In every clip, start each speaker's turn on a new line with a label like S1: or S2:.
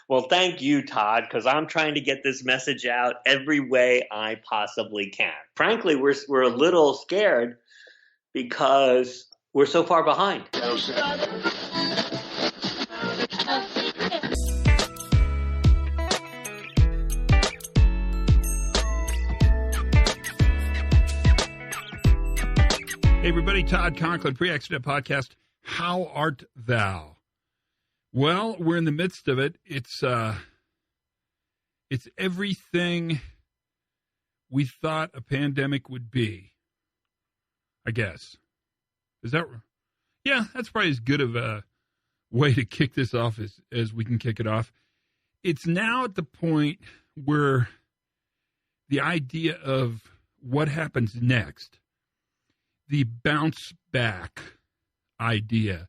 S1: Well, thank you, Todd, because I'm trying to get this message out every way I possibly can. Frankly, we're a little scared because we're so far behind.
S2: Hey, everybody, Todd Conklin, Pre-Accident Podcast. How art thou? Well, we're in the midst of it. It's everything we thought a pandemic would be, I guess. Is that? Yeah, that's probably as good of a way to kick this off as we can kick it off. It's now at the point where the idea of what happens next, the bounce back idea,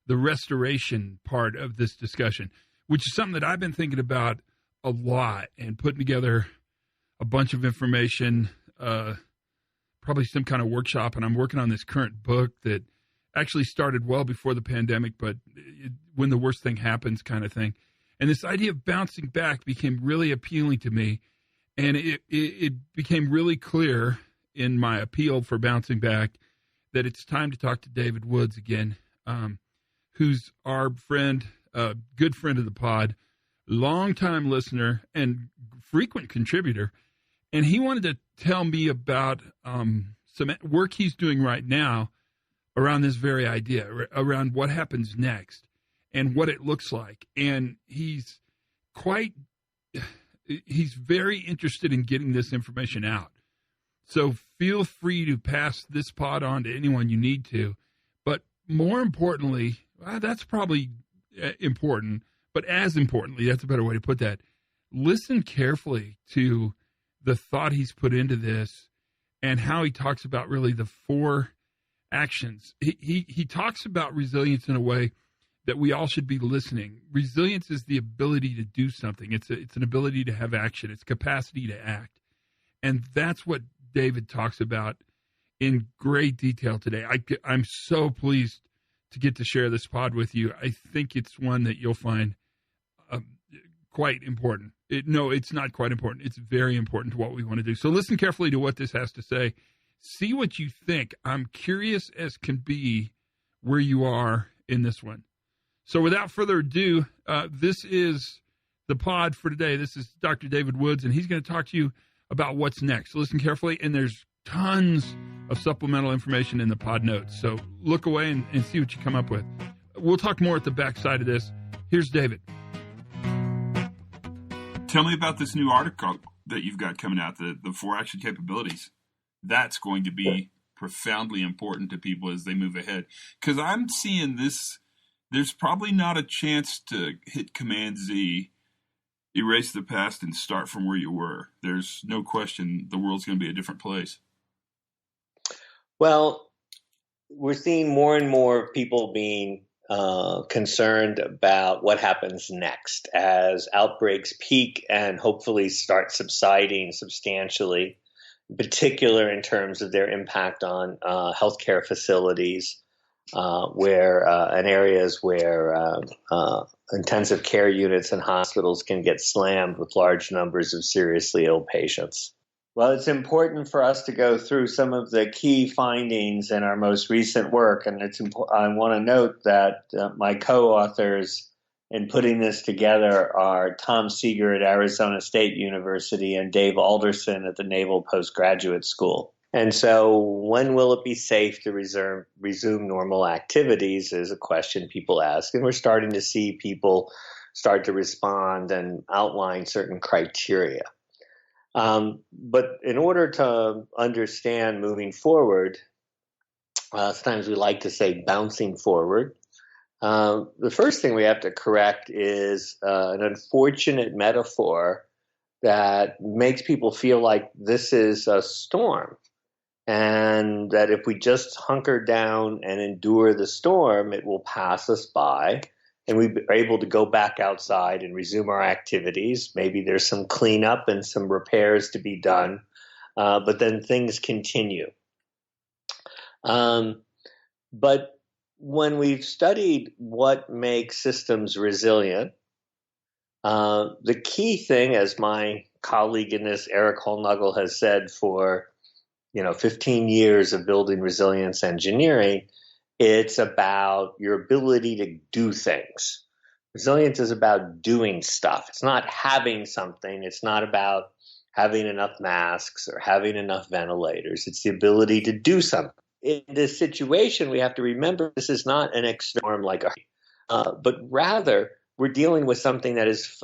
S2: the restoration part of this discussion, which is something that I've been thinking about a lot and putting together a bunch of information, probably some kind of workshop. And I'm working on this current book that actually started well before the pandemic, but when the worst thing happens kind of thing. And this idea of bouncing back became really appealing to me. And it became really clear in my appeal for bouncing back that it's time to talk to David Woods again, who's our friend, good friend of the pod, longtime listener and frequent contributor. And he wanted to tell me about some work he's doing right now around this very idea, around what happens next and what it looks like. And he's very interested in getting this information out. So feel free to pass this pod on to anyone you need to. But more importantly, that's probably important, but as importantly, that's a better way to put that, listen carefully to the thought he's put into this and how he talks about really the four actions. He talks about resilience in a way that we all should be listening. Resilience is the ability to do something. It's an ability to have action. It's capacity to act. And that's what David talks about in great detail today. I'm so pleased to get to share this pod with you. I think it's one that you'll find quite important. It's not quite important. It's very important to what we want to do. So listen carefully to what this has to say. See what you think. I'm curious as can be where you are in this one. So without further ado, this is the pod for today. This is Dr. David Woods, and he's going to talk to you about what's next. Listen carefully, and there's tons of supplemental information in the pod notes. So look away and see what you come up with. We'll talk more at the backside of this. Here's David.
S3: Tell me about this new article that you've got coming out, the 4 action capabilities. That's going to be profoundly important to people as they move ahead. Because I'm seeing this, there's probably not a chance to hit Command Z, erase the past, and start from where you were. There's no question the world's going to be a different place.
S1: Well, we're seeing more and more people being concerned about what happens next as outbreaks peak and hopefully start subsiding substantially, in particular in terms of their impact on healthcare facilities, and areas where intensive care units and hospitals can get slammed with large numbers of seriously ill patients. Well, it's important for us to go through some of the key findings in our most recent work, and I want to note that my co-authors in putting this together are Tom Seeger at Arizona State University and Dave Alderson at the Naval Postgraduate School. And so when will it be safe to resume normal activities is a question people ask. And we're starting to see people start to respond and outline certain criteria. But in order to understand moving forward, sometimes we like to say bouncing forward. The first thing we have to correct is an unfortunate metaphor that makes people feel like this is a storm. And that if we just hunker down and endure the storm, it will pass us by and we are able to go back outside and resume our activities. Maybe there's some cleanup and some repairs to be done, but then things continue. But when we've studied what makes systems resilient, the key thing, as my colleague in this, Eric Holnagel, has said for 15 years of building resilience engineering, it's about your ability to do things. Resilience is about doing stuff. It's not having something. It's not about having enough masks or having enough ventilators. It's the ability to do something. In this situation, we have to remember this is not an extreme like but rather we're dealing with something that is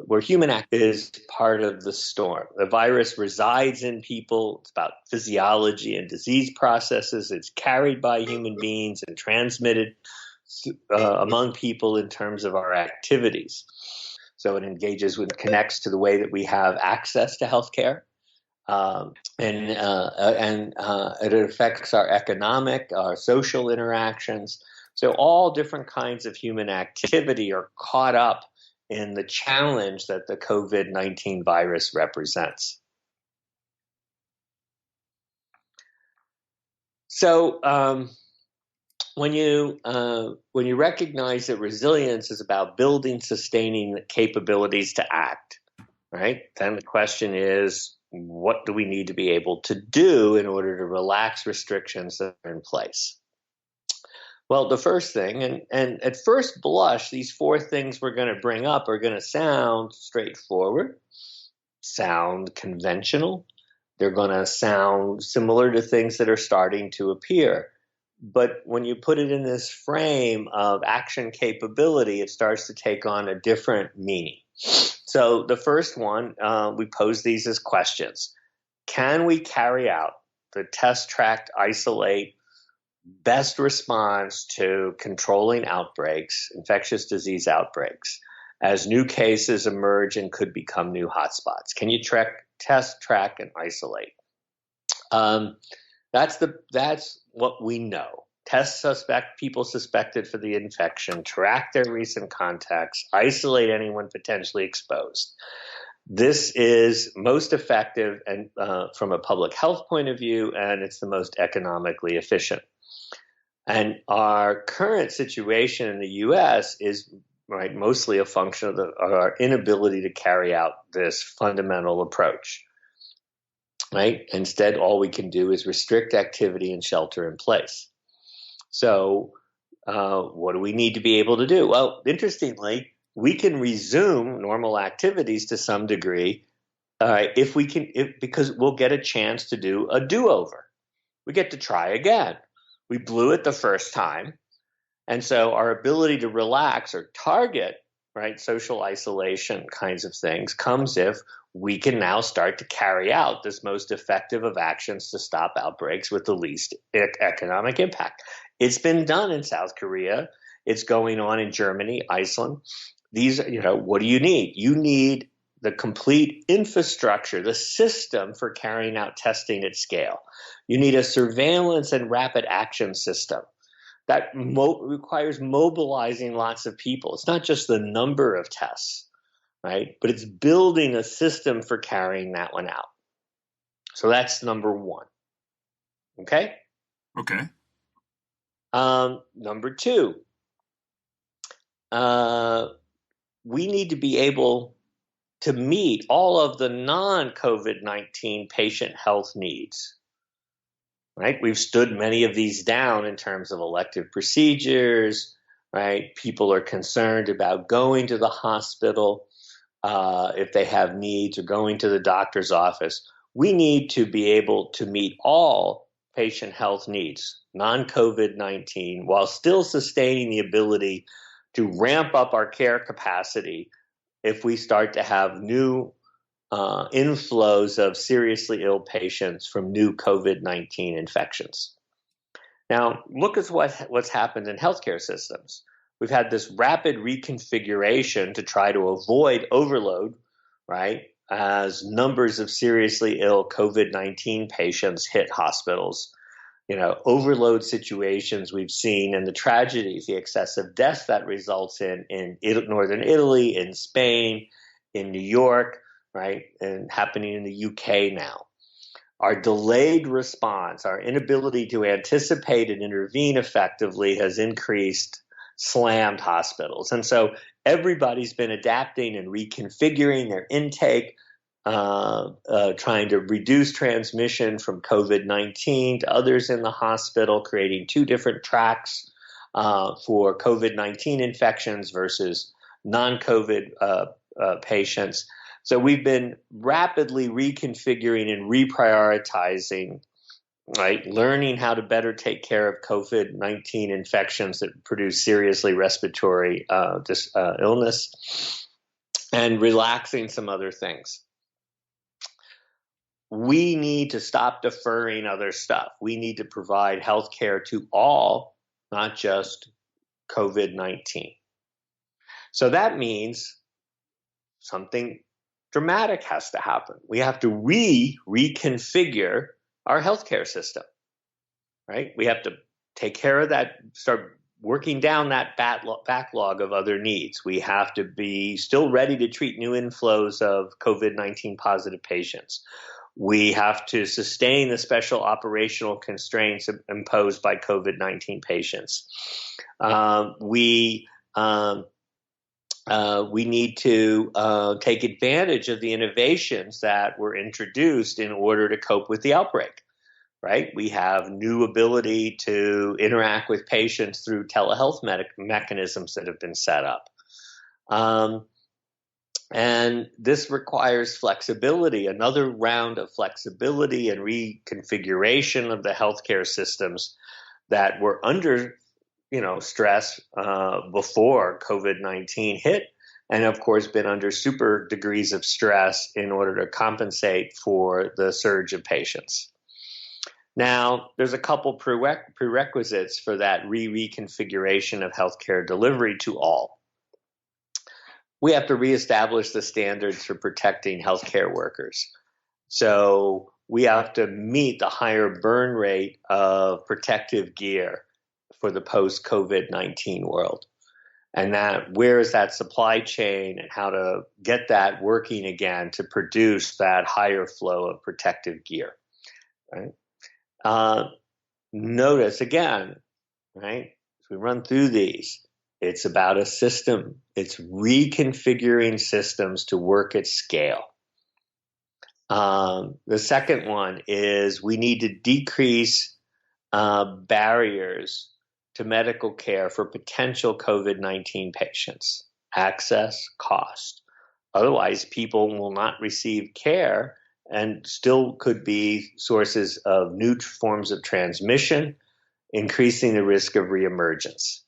S1: where human act is part of the storm. The virus resides in people. It's about physiology and disease processes. It's carried by human beings and transmitted among people in terms of our activities. So it connects to the way that we have access to healthcare. And it affects our economic, our social interactions. So all different kinds of human activity are caught up in the challenge that the COVID-19 virus represents. So when you recognize that resilience is about building, sustaining the capabilities to act, right? Then the question is, what do we need to be able to do in order to relax restrictions that are in place? Well, the first thing, and at first blush, these four things we're going to bring up are going to sound straightforward, sound conventional. They're going to sound similar to things that are starting to appear. But when you put it in this frame of action capability, it starts to take on a different meaning. So the first one, we pose these as questions. Can we carry out the test, track, isolate, best response to controlling outbreaks, infectious disease outbreaks, as new cases emerge and could become new hotspots? Can you test, track, and isolate? That's what we know. Test people suspected for the infection, track their recent contacts, isolate anyone potentially exposed. This is most effective and from a public health point of view, and it's the most economically efficient. And our current situation in the U.S. is mostly a function of our inability to carry out this fundamental approach. Right? Instead, all we can do is restrict activity and shelter in place. So what do we need to be able to do? Well, interestingly, we can resume normal activities to some degree because we'll get a chance to do a do-over. We get to try again. We blew it the first time. And so our ability to relax or target social isolation kinds of things comes if we can now start to carry out this most effective of actions to stop outbreaks with the least economic impact. It's been done in South Korea. It's going on in Germany, Iceland. What do you need? You need the complete infrastructure, the system for carrying out testing at scale. You need a surveillance and rapid action system that requires mobilizing lots of people. It's not just the number of tests, right? But it's building a system for carrying that one out. So that's number one. Okay?
S3: Okay.
S1: Number two, we need to be able to meet all of the non-COVID-19 patient health needs. Right? We've stood many of these down in terms of elective procedures, right? People are concerned about going to the hospital if they have needs or going to the doctor's office. We need to be able to meet all patient health needs, non-COVID-19, while still sustaining the ability to ramp up our care capacity if we start to have new inflows of seriously ill patients from new COVID-19 infections. Now, look at what's happened in healthcare systems. We've had this rapid reconfiguration to try to avoid overload, right, as numbers of seriously ill COVID-19 patients hit hospitals. Overload situations we've seen and the tragedies, the excessive deaths that results in northern Italy, in Spain, in New York, right, and happening in the UK now. our delayed response, our inability to anticipate and intervene effectively has slammed hospitals. And so everybody's been adapting and reconfiguring their intake, trying to reduce transmission from COVID-19 to others in the hospital, creating two different tracks for COVID-19 infections versus non-COVID patients. So we've been rapidly reconfiguring and reprioritizing, right? Learning how to better take care of COVID-19 infections that produce seriously respiratory illness, and relaxing some other things. We need to stop deferring other stuff. We need to provide health care to all, not just COVID-19. So that means something dramatic has to happen. We have to reconfigure our healthcare system, right? We have to take care of that, start working down that backlog of other needs. We have to be still ready to treat new inflows of COVID-19 positive patients. We have to sustain the special operational constraints imposed by COVID-19 patients. We need to take advantage of the innovations that were introduced in order to cope with the outbreak, right? We have new ability to interact with patients through telehealth mechanisms that have been set up. And this requires flexibility, another round of flexibility and reconfiguration of the healthcare systems that were under stress before COVID-19 hit, and of course been under super degrees of stress in order to compensate for the surge of patients. Now, there's a couple prerequisites for that reconfiguration of healthcare delivery to all. We have to reestablish the standards for protecting healthcare workers. So we have to meet the higher burn rate of protective gear for the post-COVID-19 world. And where is that supply chain and how to get that working again to produce that higher flow of protective gear, right? Notice again, right, as we run through these, it's about a system. It's reconfiguring systems to work at scale. The second one is we need to decrease barriers to medical care for potential COVID-19 patients. Access, cost. Otherwise, people will not receive care and still could be sources of new forms of transmission, increasing the risk of reemergence.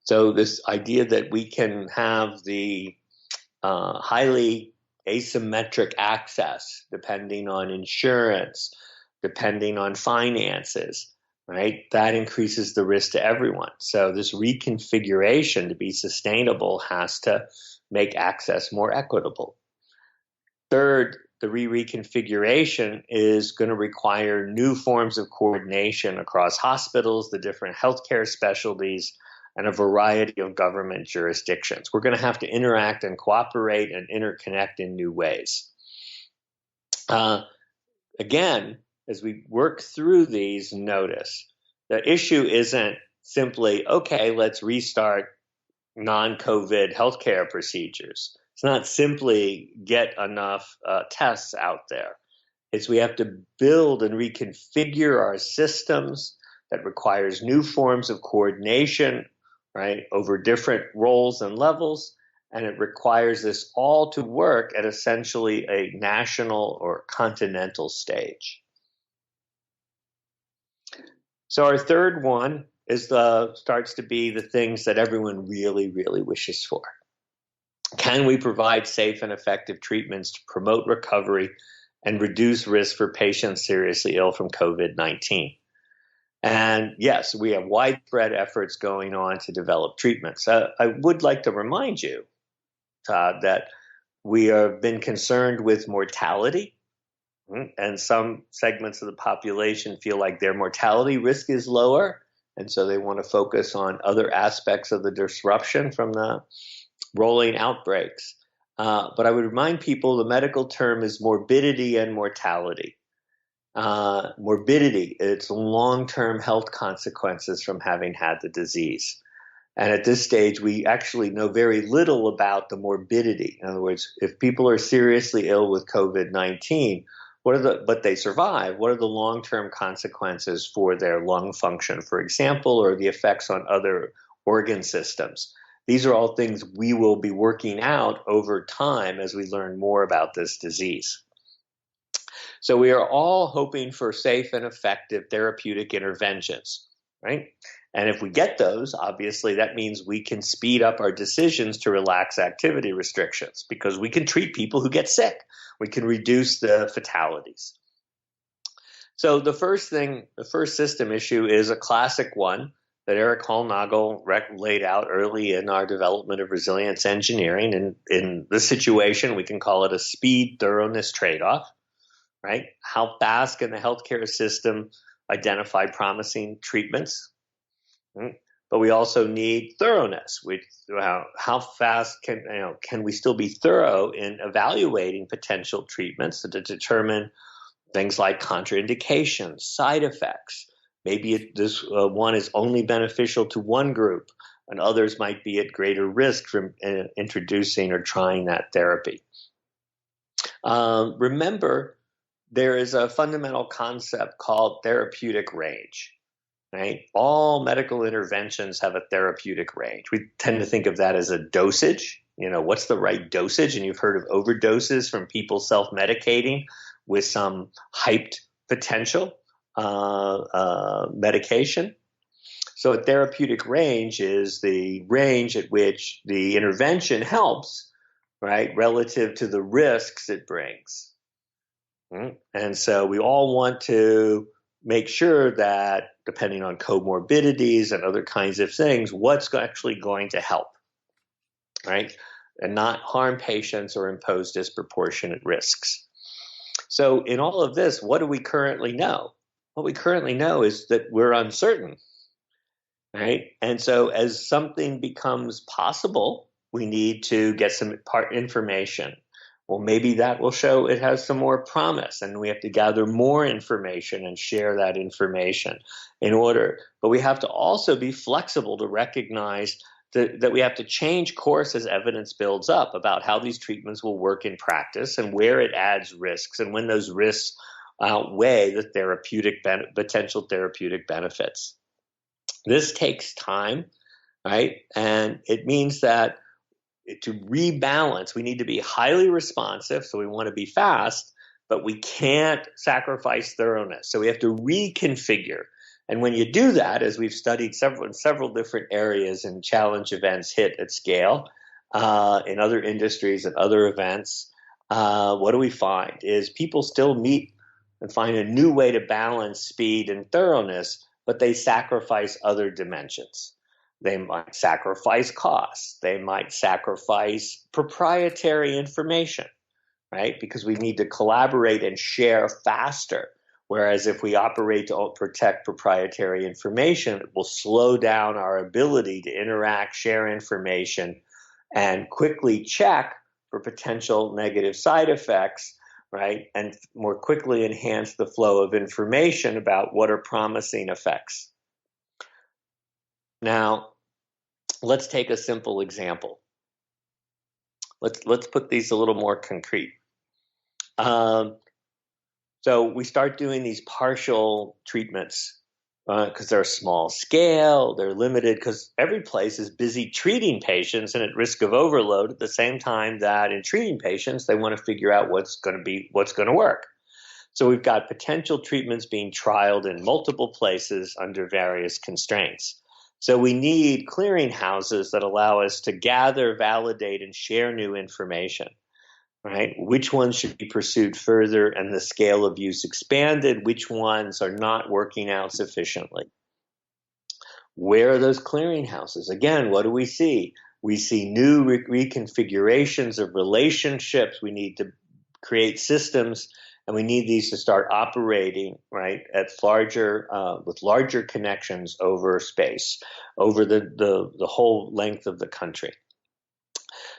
S1: So this idea that we can have the highly asymmetric access, depending on insurance, depending on finances, right? That increases the risk to everyone. So this reconfiguration to be sustainable has to make access more equitable. Third, the reconfiguration is going to require new forms of coordination across hospitals, the different healthcare specialties, and a variety of government jurisdictions. We're going to have to interact and cooperate and interconnect in new ways. Again, as we work through these, notice the issue isn't simply, okay, let's restart non-COVID healthcare procedures. It's not simply get enough tests out there. It's we have to build and reconfigure our systems that requires new forms of coordination, right, over different roles and levels, and it requires this all to work at essentially a national or continental stage. So our third one starts to be the things that everyone really, really wishes for. Can we provide safe and effective treatments to promote recovery and reduce risk for patients seriously ill from COVID-19? And yes, we have widespread efforts going on to develop treatments. I would like to remind you, Todd, that we have been concerned with mortality, and some segments of the population feel like their mortality risk is lower, and so they want to focus on other aspects of the disruption from the rolling outbreaks. But I would remind people the medical term is morbidity and mortality. Morbidity, it's long-term health consequences from having had the disease. And at this stage, we actually know very little about the morbidity. In other words, if people are seriously ill with COVID-19, but they survive, what are the long-term consequences for their lung function, for example, or the effects on other organ systems? These are all things we will be working out over time as we learn more about this disease. So we are all hoping for safe and effective therapeutic interventions, right? And if we get those, obviously that means we can speed up our decisions to relax activity restrictions because we can treat people who get sick. We can reduce the fatalities. So the first system issue is a classic one that Eric Hollnagel laid out early in our development of resilience engineering. And in this situation, we can call it a speed thoroughness trade-off, right? How fast can the healthcare system identify promising treatments? But we also need thoroughness. How fast can we still be thorough in evaluating potential treatments to determine things like contraindications, side effects? Maybe this one is only beneficial to one group, and others might be at greater risk from introducing or trying that therapy. Remember, there is a fundamental concept called therapeutic range. Right? All medical interventions have a therapeutic range. We tend to think of that as a dosage. What's the right dosage? And you've heard of overdoses from people self-medicating with some hyped potential medication. So a therapeutic range is the range at which the intervention helps, right, relative to the risks it brings. And so we all want to make sure that, depending on comorbidities and other kinds of things, what's actually going to help, right? And not harm patients or impose disproportionate risks. So in all of this, what do we currently know? What we currently know is that we're uncertain, right? And so as something becomes possible, we need to get some information. Well, maybe that will show it has some more promise, and we have to gather more information and share that information in order. But we have to also be flexible to recognize that we have to change course as evidence builds up about how these treatments will work in practice and where it adds risks and when those risks outweigh the potential therapeutic benefits. This takes time, right? And it means that to rebalance, we need to be highly responsive, so we want to be fast, but we can't sacrifice thoroughness. So we have to reconfigure. And when you do that, as we've studied in several different areas and challenge events hit at scale, in other industries and other events, what do we find is people still meet and find a new way to balance speed and thoroughness, but they sacrifice other dimensions. They might sacrifice costs. They might sacrifice proprietary information, right? Because we need to collaborate and share faster. Whereas if we operate to protect proprietary information, it will slow down our ability to interact, share information, and quickly check for potential negative side effects, right? And more quickly enhance the flow of information about what are promising effects. Now, let's take a simple example. Let's put these a little more concrete. So we start doing these partial treatments because they're small scale, they're limited because every place is busy treating patients and at risk of overload at the same time that in treating patients, they want to figure out what's going to work. So we've got potential treatments being trialed in multiple places under various constraints. So we need clearinghouses that allow us to gather, validate, and share new information, right? Which ones should be pursued further and the scale of use expanded? Which ones are not working out sufficiently? Where are those clearinghouses? Again, what do we see? We see new reconfigurations of relationships. We need to create systems, and we need these to start operating, right, at with larger connections over space, over the whole length of the country.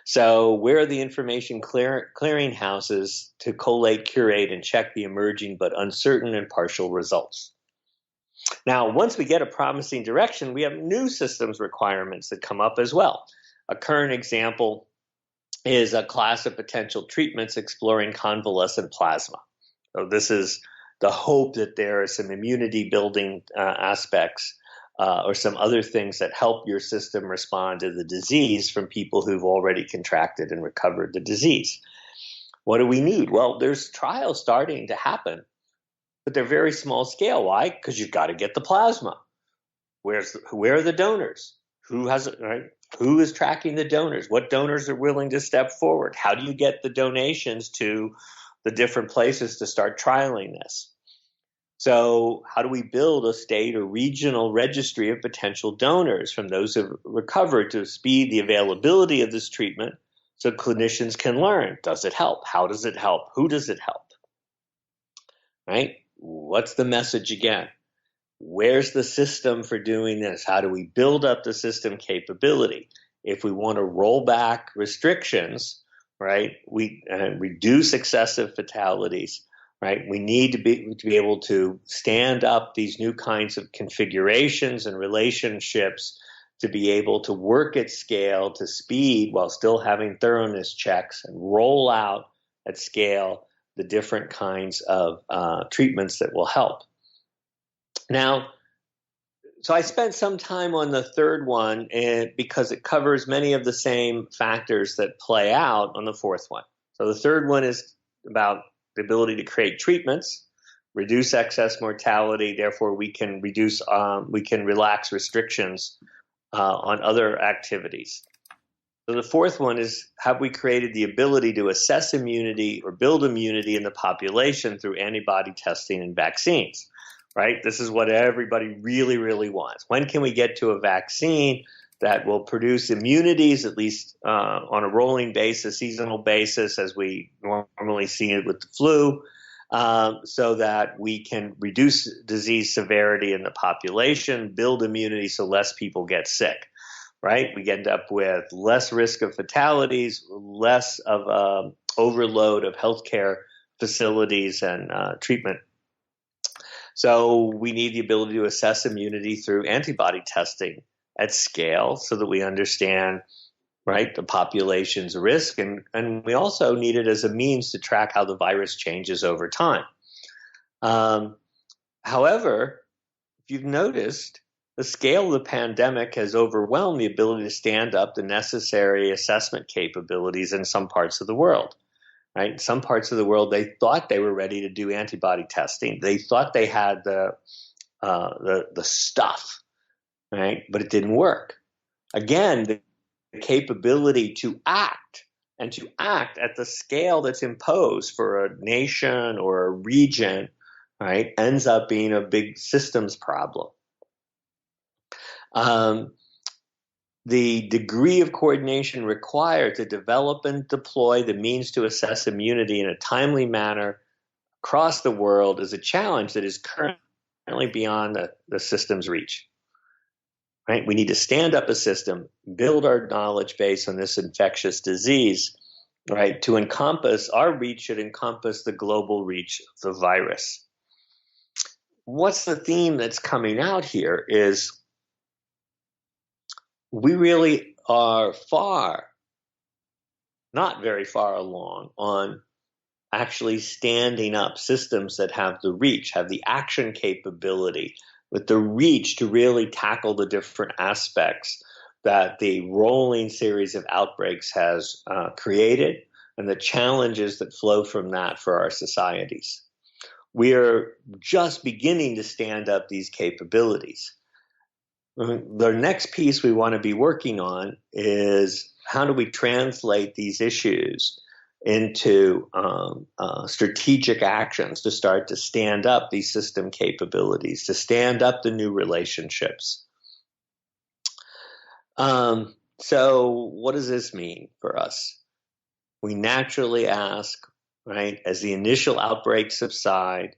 S1: So where are the information clearinghouses to collate, curate, and check the emerging but uncertain and partial results? Now, once we get a promising direction, we have new systems requirements that come up as well. A current example is a class of potential treatments exploring convalescent plasma. So this is the hope that there are some immunity building aspects or some other things that help your system respond to the disease from people who've already contracted and recovered the disease. What do we need? Well, there's trials starting to happen, but they're very small scale. Why? Because you've got to get the plasma. Where are the donors? Who has it, right? Who is tracking the donors? What donors are willing to step forward? How do you get the donations to the different places to start trialing this? So how do we build a state or regional registry of potential donors from those who have recovered to speed the availability of this treatment so clinicians can learn? Does it help? How does it help? Who does it help? Right? What's the message again? Where's the system for doing this? How do we build up the system capability? If we want to roll back restrictions, right, we reduce excessive fatalities, right, we need to be able to stand up these new kinds of configurations and relationships to be able to work at scale to speed while still having thoroughness checks and roll out at scale the different kinds of treatments that will help. Now, so I spent some time on the third one because it covers many of the same factors that play out on the fourth one. So the third one is about the ability to create treatments, reduce excess mortality. Therefore, we can relax restrictions on other activities. So the fourth one is, have we created the ability to assess immunity or build immunity in the population through antibody testing and vaccines? Right? This is what everybody really, really wants. When can we get to a vaccine that will produce immunities, at least on a rolling basis, seasonal basis, as we normally see it with the flu, so that we can reduce disease severity in the population, build immunity so less people get sick, right? We end up with less risk of fatalities, less of overload of healthcare facilities and treatment. So we need the ability to assess immunity through antibody testing at scale so that we understand, right, the population's risk. And we also need it as a means to track how the virus changes over time. However, if you've noticed, the scale of the pandemic has overwhelmed the ability to stand up the necessary assessment capabilities in some parts of the world. Right? In some parts of the world, they thought they were ready to do antibody testing. They thought they had the stuff, right? But it didn't work. Again, the capability to act and to act at the scale that's imposed for a nation or a region, right, ends up being a big systems problem. The degree of coordination required to develop and deploy the means to assess immunity in a timely manner across the world is a challenge that is currently beyond the system's reach. Right? We need to stand up a system, build our knowledge base on this infectious disease, right? To encompass, our reach should encompass the global reach of the virus. What's the theme that's coming out here is we really are not very far along on actually standing up systems that have the reach, have the action capability, with the reach to really tackle the different aspects that the rolling series of outbreaks has created and the challenges that flow from that for our societies. We are just beginning to stand up these capabilities. The next piece we want to be working on is how do we translate these issues into strategic actions to start to stand up these system capabilities, to stand up the new relationships. So what does this mean for us? We naturally ask, right, as the initial outbreaks subside,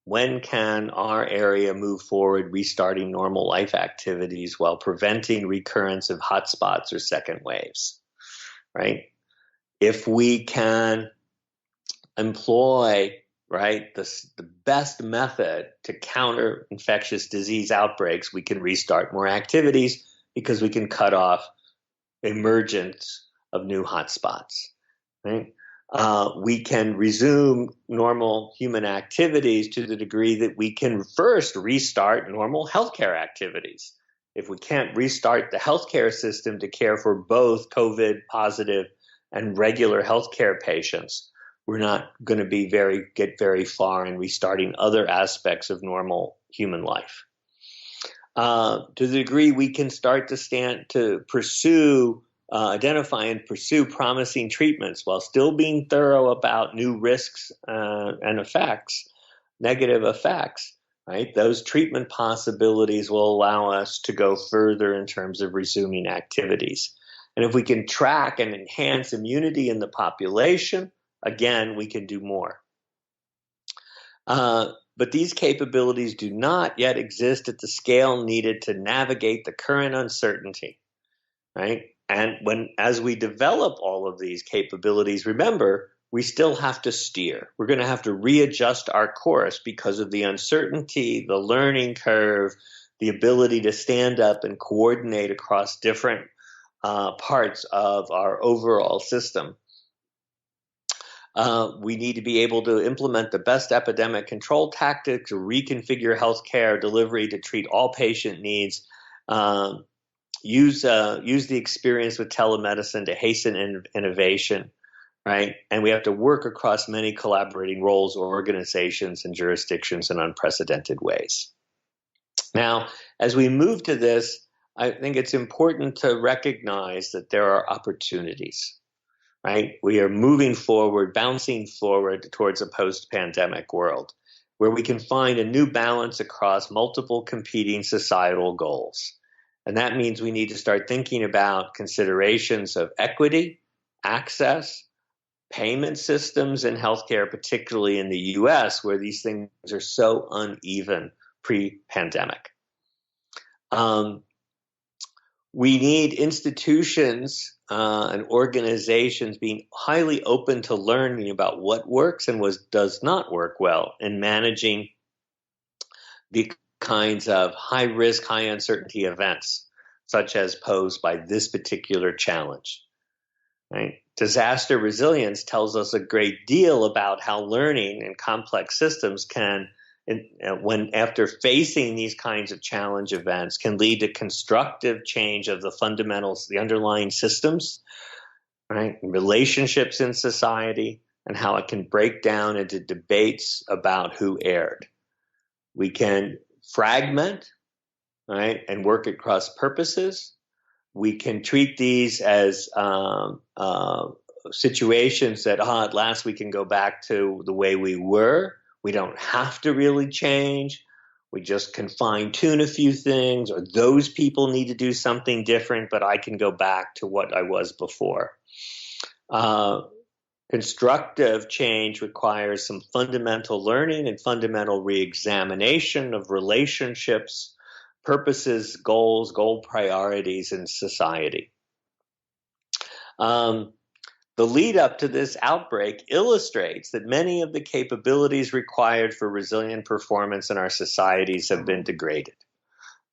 S1: when can our area move forward, restarting normal life activities while preventing recurrence of hotspots or second waves? right? If we can employ, right, the best method to counter infectious disease outbreaks, we can restart more activities because we can cut off emergence of new hotspots, right? We can resume normal human activities to the degree that we can first restart normal healthcare activities. If we can't restart the healthcare system to care for both COVID positive and regular healthcare patients, we're not going to get very far in restarting other aspects of normal human life. To the degree we can start to identify and pursue promising treatments while still being thorough about new risks and effects, negative effects, right? Those treatment possibilities will allow us to go further in terms of resuming activities. And if we can track and enhance immunity in the population, again, we can do more. But these capabilities do not yet exist at the scale needed to navigate the current uncertainty, right? And as we develop all of these capabilities, remember, we still have to steer. We're going to have to readjust our course because of the uncertainty, the learning curve, the ability to stand up and coordinate across different parts of our overall system. We need to be able to implement the best epidemic control tactics, reconfigure healthcare delivery to treat all patient needs, use the experience with telemedicine to hasten innovation, right? And we have to work across many collaborating roles, organizations, and jurisdictions in unprecedented ways. Now, as we move to this, I think it's important to recognize that there are opportunities, right? We are moving forward, bouncing forward towards a post-pandemic world where we can find a new balance across multiple competing societal goals. And that means we need to start thinking about considerations of equity, access, payment systems in healthcare, particularly in the US, where these things are so uneven pre-pandemic. We need institutions and organizations being highly open to learning about what works and what does not work well in managing the kinds of high-risk, high-uncertainty events, such as posed by this particular challenge. Right? Disaster resilience tells us a great deal about how learning in complex systems can, after facing these kinds of challenge events, can lead to constructive change of the fundamentals, the underlying systems, right? Relationships in society, and how it can break down into debates about who erred. We can fragment, right, and work across purposes. We can treat these as situations that, at last we can go back to the way we were. We don't have to really change. We just can fine-tune a few things, or those people need to do something different, but I can go back to what I was before. Constructive change requires some fundamental learning and fundamental reexamination of relationships, purposes, goals, goal priorities in society. The lead up to this outbreak illustrates that many of the capabilities required for resilient performance in our societies have been degraded.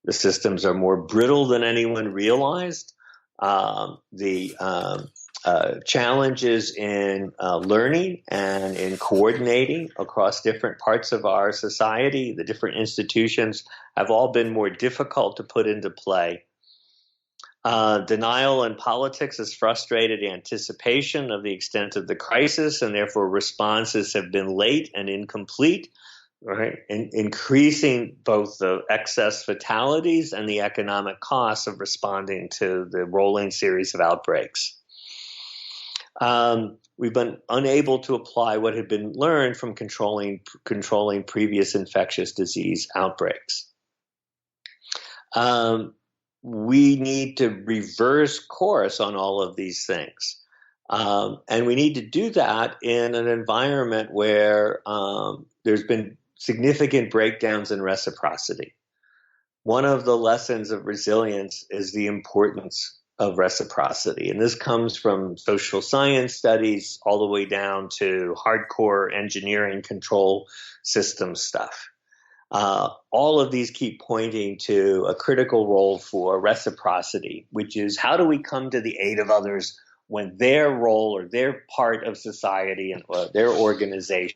S1: The systems are more brittle than anyone realized. Challenges in learning and in coordinating across different parts of our society, the different institutions, have all been more difficult to put into play. Denial in politics has frustrated anticipation of the extent of the crisis, and therefore responses have been late and incomplete, right? Increasing both the excess fatalities and the economic costs of responding to the rolling series of outbreaks. We've been unable to apply what had been learned from controlling previous infectious disease outbreaks. We need to reverse course on all of these things. And we need to do that in an environment where there's been significant breakdowns in reciprocity. One of the lessons of resilience is the importance of reciprocity. And this comes from social science studies all the way down to hardcore engineering control system stuff. All of these keep pointing to a critical role for reciprocity, which is how do we come to the aid of others when their role or their part of society and their organization,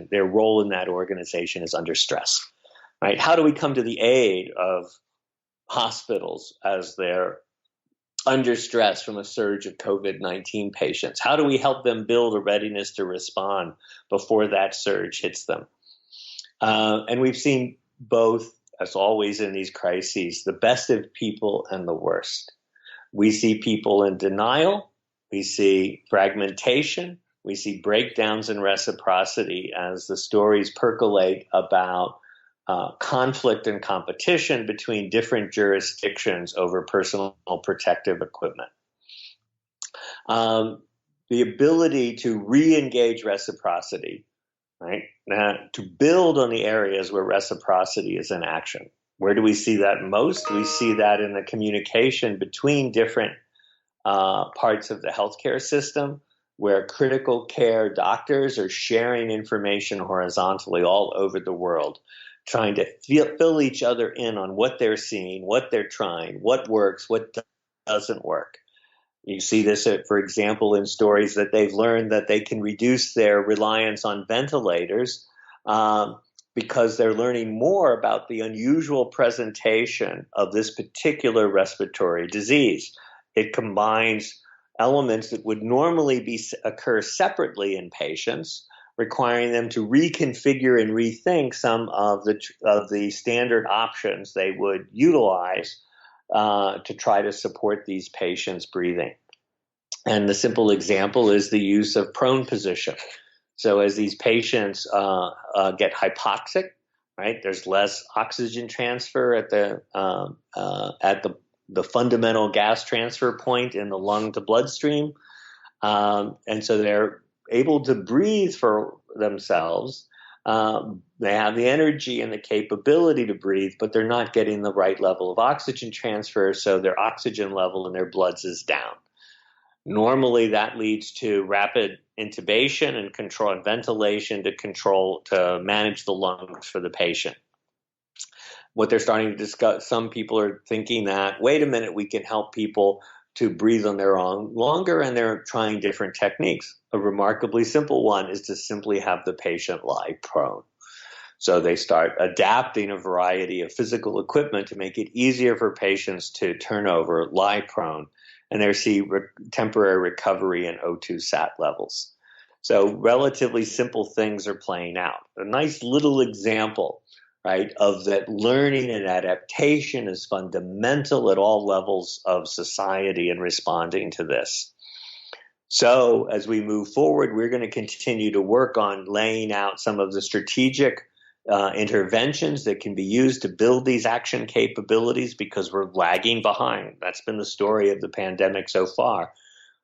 S1: their role in that organization is under stress, right? How do we come to the aid of hospitals as they're under stress from a surge of COVID-19 patients? How do we help them build a readiness to respond before that surge hits them? And we've seen both, as always in these crises, the best of people and the worst. We see people in denial. We see fragmentation. We see breakdowns in reciprocity as the stories percolate about conflict and competition between different jurisdictions over personal protective equipment. The ability to re-engage reciprocity, right? Now, to build on the areas where reciprocity is in action. Where do we see that most? We see that in the communication between different parts of the healthcare system, where critical care doctors are sharing information horizontally all over the world, trying to fill each other in on what they're seeing, what they're trying, what works, what doesn't work. You see this, for example, in stories that they've learned that they can reduce their reliance on ventilators because they're learning more about the unusual presentation of this particular respiratory disease. It combines elements that would normally occur separately in patients, requiring them to reconfigure and rethink some of the standard options they would utilize to try to support these patients' breathing. And the simple example is the use of prone position. So as these patients get hypoxic, right, there's less oxygen transfer at the fundamental gas transfer point in the lung to bloodstream. And so they're able to breathe for themselves. They have the energy and the capability to breathe, but they're not getting the right level of oxygen transfer, so their oxygen level in their bloods is down. Normally, that leads to rapid intubation and control and ventilation to manage the lungs for the patient. What they're starting to discuss, some people are thinking that, wait a minute, we can help people to breathe on their own longer, and they're trying different techniques. A remarkably simple one is to simply have the patient lie prone. So they start adapting a variety of physical equipment to make it easier for patients to turn over, lie prone, and they see temporary recovery in O2 sat levels. So relatively simple things are playing out. A nice little example, right, of that learning and adaptation is fundamental at all levels of society in responding to this. So as we move forward, we're going to continue to work on laying out some of the strategic interventions that can be used to build these action capabilities because we're lagging behind. That's been the story of the pandemic so far,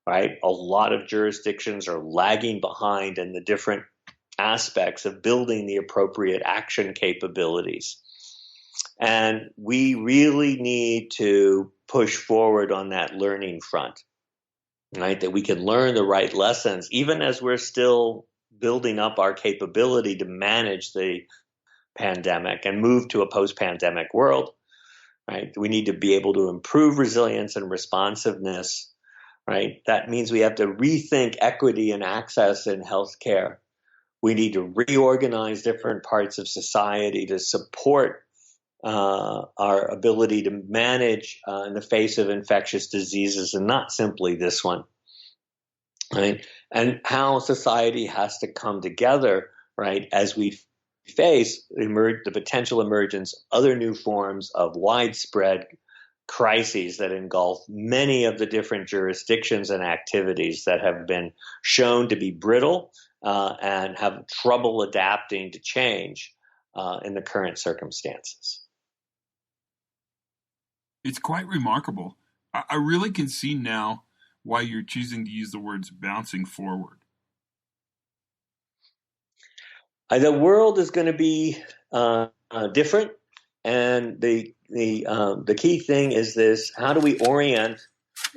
S1: right? A lot of jurisdictions are lagging behind in the different aspects of building the appropriate action capabilities. And we really need to push forward on that learning front, right? That we can learn the right lessons, even as we're still building up our capability to manage the pandemic and move to a post-pandemic world, right? We need to be able to improve resilience and responsiveness, right? That means we have to rethink equity and access in healthcare. We need to reorganize different parts of society to support our ability to manage in the face of infectious diseases, and not simply this one, right? And how society has to come together, right, as we face the potential emergence of other new forms of widespread crises that engulf many of the different jurisdictions and activities that have been shown to be brittle and have trouble adapting to change in the current circumstances.
S3: It's quite remarkable. I really can see now why you're choosing to use the words bouncing forward.
S1: The world is going to be different, and the key thing is this: how do we orient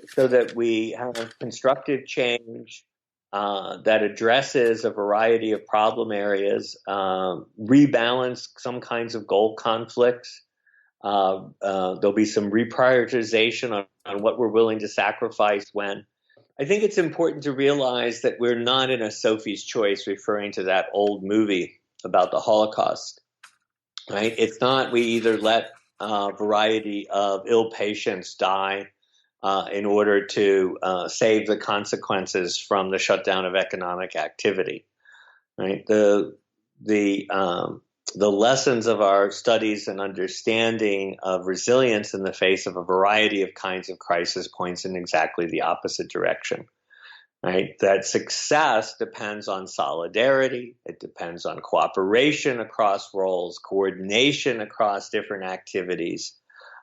S1: so that we have constructive change that addresses a variety of problem areas, rebalance some kinds of goal conflicts. There'll be some reprioritization on what we're willing to sacrifice when. I think it's important to realize that we're not in a Sophie's Choice, referring to that old movie about the Holocaust, right? It's not we either let a variety of ill patients die in order to save the consequences from the shutdown of economic activity, right? The lessons of our studies and understanding of resilience in the face of a variety of kinds of crisis points in exactly the opposite direction, right? That success depends on solidarity. It depends on cooperation across roles, coordination across different activities,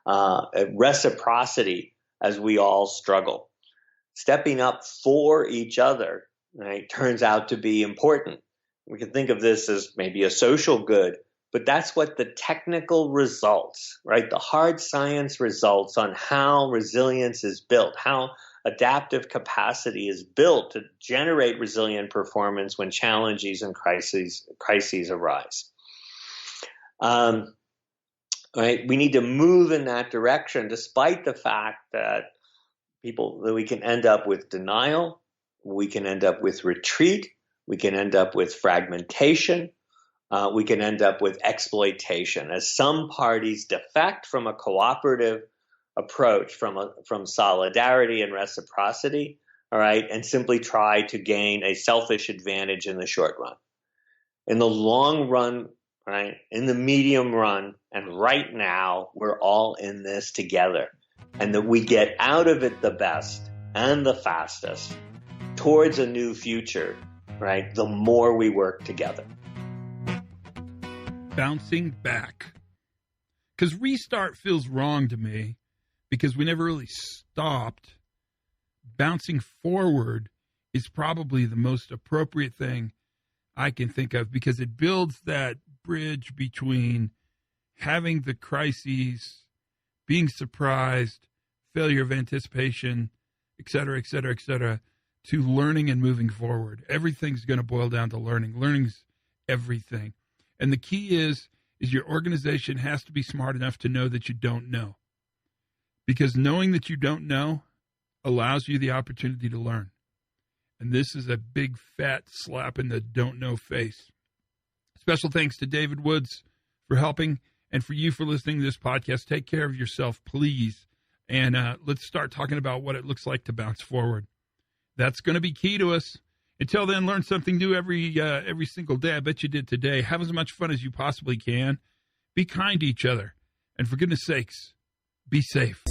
S1: reciprocity as we all struggle. Stepping up for each other, right, turns out to be important. We can think of this as maybe a social good, but that's what the technical results, right, the hard science results on how resilience is built, how adaptive capacity is built to generate resilient performance when challenges and crises arise. Right, we need to move in that direction, despite the fact that we can end up with denial, we can end up with retreat, we can end up with fragmentation, we can end up with exploitation as some parties defect from a cooperative approach, from solidarity and reciprocity, all right, and simply try to gain a selfish advantage in the short run. In the long run, right, in the medium run, and right now, we're all in this together. And that we get out of it the best and the fastest towards a new future, right, the more we work together.
S2: Bouncing back. Because restart feels wrong to me because we never really stopped. Bouncing forward is probably the most appropriate thing I can think of because it builds that bridge between having the crises, being surprised, failure of anticipation, et cetera, to learning and moving forward. Everything's going to boil down to learning. Learning's everything. And the key is your organization has to be smart enough to know that you don't know. Because knowing that you don't know allows you the opportunity to learn. And this is a big fat slap in the don't know face. Special thanks to David Woods for helping and for you for listening to this podcast. Take care of yourself, please. And let's start talking about what it looks like to bounce forward. That's going to be key to us. Until then, learn something new every single day. I bet you did today. Have as much fun as you possibly can. Be kind to each other. And for goodness sakes, be safe.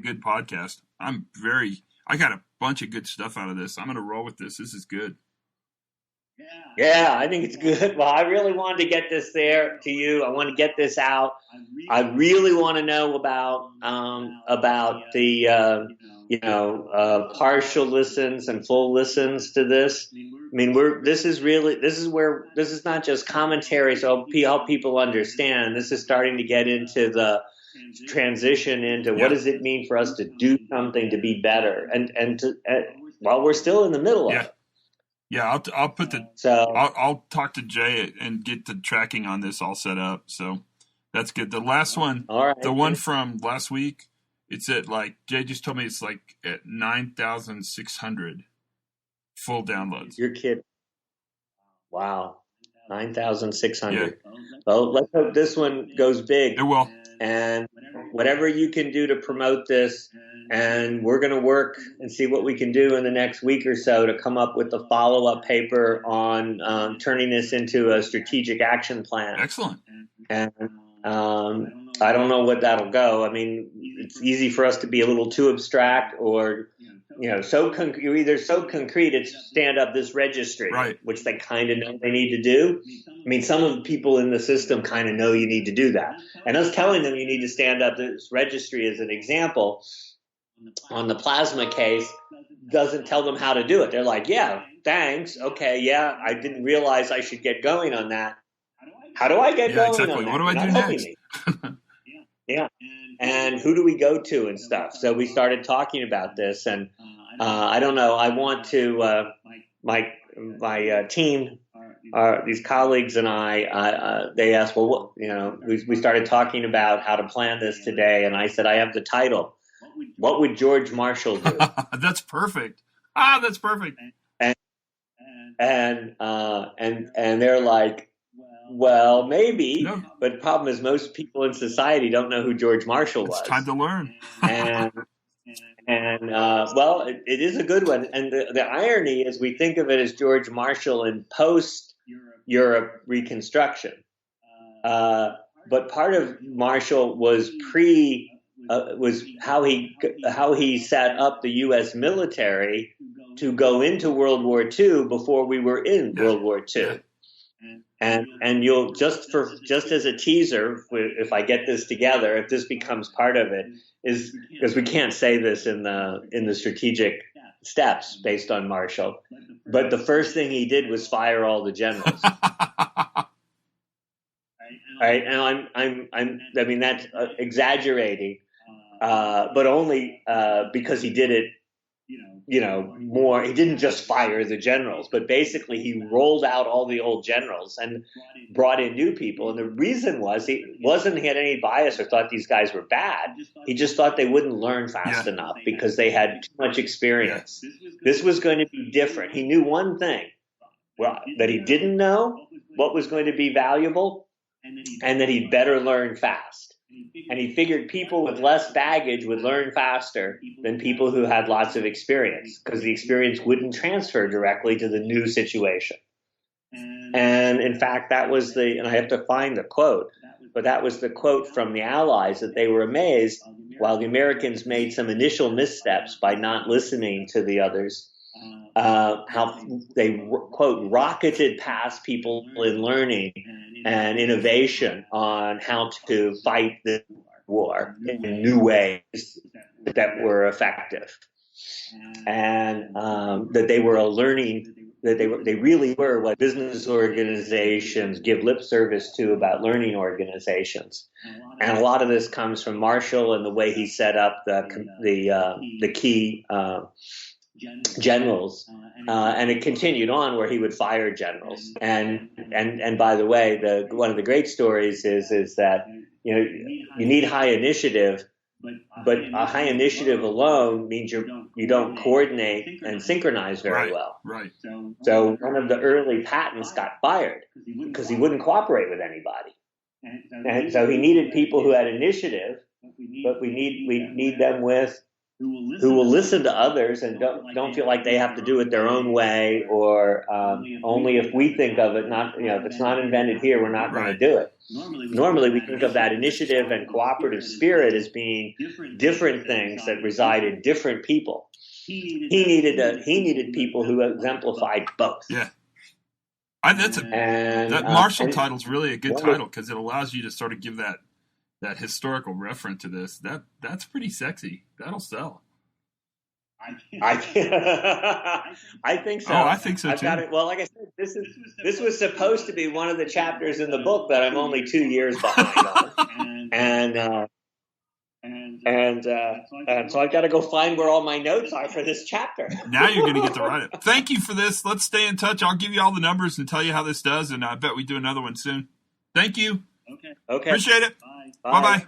S3: good podcast. I got a bunch of good stuff out of this. I'm going to roll with this. This is good.
S1: Yeah, I think it's good. Well, I really wanted to get this there to you. I want to get this out. I really want to know about the partial listens and full listens to this. I mean, this is not just commentary. So help people understand. This is starting to get into the transition into what does it mean for us to do something to be better, while we're still in the middle of it.
S3: Yeah, I'll put I'll talk to Jay and get the tracking on this all set up. So that's good. The last one, the one from last week, it's at Jay just told me it's at 9,600 full downloads.
S1: You're kidding. Wow. 9,600. Yeah. Well, let's hope this one goes big.
S3: It will.
S1: And whatever you can do to promote this, and we're going to work and see what we can do in the next week or so to come up with the follow-up paper on turning this into a strategic action plan.
S3: Excellent.
S1: And I don't know what that'll go. I mean, it's easy for us to be a little too abstract, or you're either so concrete it's stand up this registry,
S3: right,
S1: which they kind of know they need to do. I mean, some of the people in the system kind of know you need to do that. And us telling them you need to stand up this registry as an example on the plasma case doesn't tell them how to do it. They're like, yeah, thanks. Okay, yeah, I didn't realize I should get going on that. How do I get going on that?
S3: What do I do next?
S1: Yeah. And who do we go to and stuff? So we started talking about this, and I don't know. I want to my team, these colleagues and I. They asked, well, we started talking about how to plan this today, and I said I have the title. What would George Marshall do?
S3: That's perfect. That's perfect.
S1: And they're like, well, maybe, but the problem is most people in society don't know who George Marshall was.
S3: It's time to learn.
S1: Well, it is a good one. And the irony is we think of it as George Marshall in post-Europe Reconstruction. But part of Marshall was was how he set up the U.S. military to go into World War II before we were in World War II. And you'll just as a teaser, if I get this together, if this becomes part of it, is because we can't say this in the strategic steps based on Marshall, but the first thing he did was fire all the generals. Right, and I mean that's exaggerating, but only because he did it. More. He didn't just fire the generals, but basically he rolled out all the old generals and brought in new people. And the reason was he had any bias or thought these guys were bad. He just thought they wouldn't learn fast enough because they had too much experience. This was going to be different. He knew one thing, that he didn't know what was going to be valuable, and that he'd better learn fast. And he figured people with less baggage would learn faster than people who had lots of experience, because the experience wouldn't transfer directly to the new situation. And in fact, that was and I have to find the quote, but that was the quote from the Allies, that they were amazed while the Americans made some initial missteps by not listening to the others, how they, quote, rocketed past people in learning and innovation on how to fight the war in new ways that were effective, and that they were they really were what business organizations give lip service to about learning organizations. And a lot of this comes from Marshall and the way he set up the key generals, and it continued on where he would fire generals. And by the way, one of the great stories is that you need high initiative, but a high initiative alone means you don't coordinate and synchronize very well.
S3: Right.
S1: So one of the early patents got fired because he wouldn't cooperate with anybody, and so he needed people who had initiative, but we need them with who will listen to others and don't feel like they have to do it their own way, or only if we think of it. Not, if it's not invented here, we're not going to do it. Normally, we think of that initiative and cooperative spirit as being different things that reside in different people. He needed people who exemplified both.
S3: Yeah. That Marshall title's really a good title because it allows you to sort of give that historical reference to this. That's pretty sexy. That'll sell.
S1: I think so.
S3: Oh, I think so too.
S1: Well, like I said, this was supposed to be one of the chapters in the book that I'm only 2 years behind on, and so I've got to go find where all my notes are for this chapter.
S3: Now you're going to get to write it. Thank you for this. Let's stay in touch. I'll give you all the numbers and tell you how this does, and I bet we do another one soon. Thank you.
S1: Okay.
S3: Appreciate it.
S1: Bye. Bye-bye.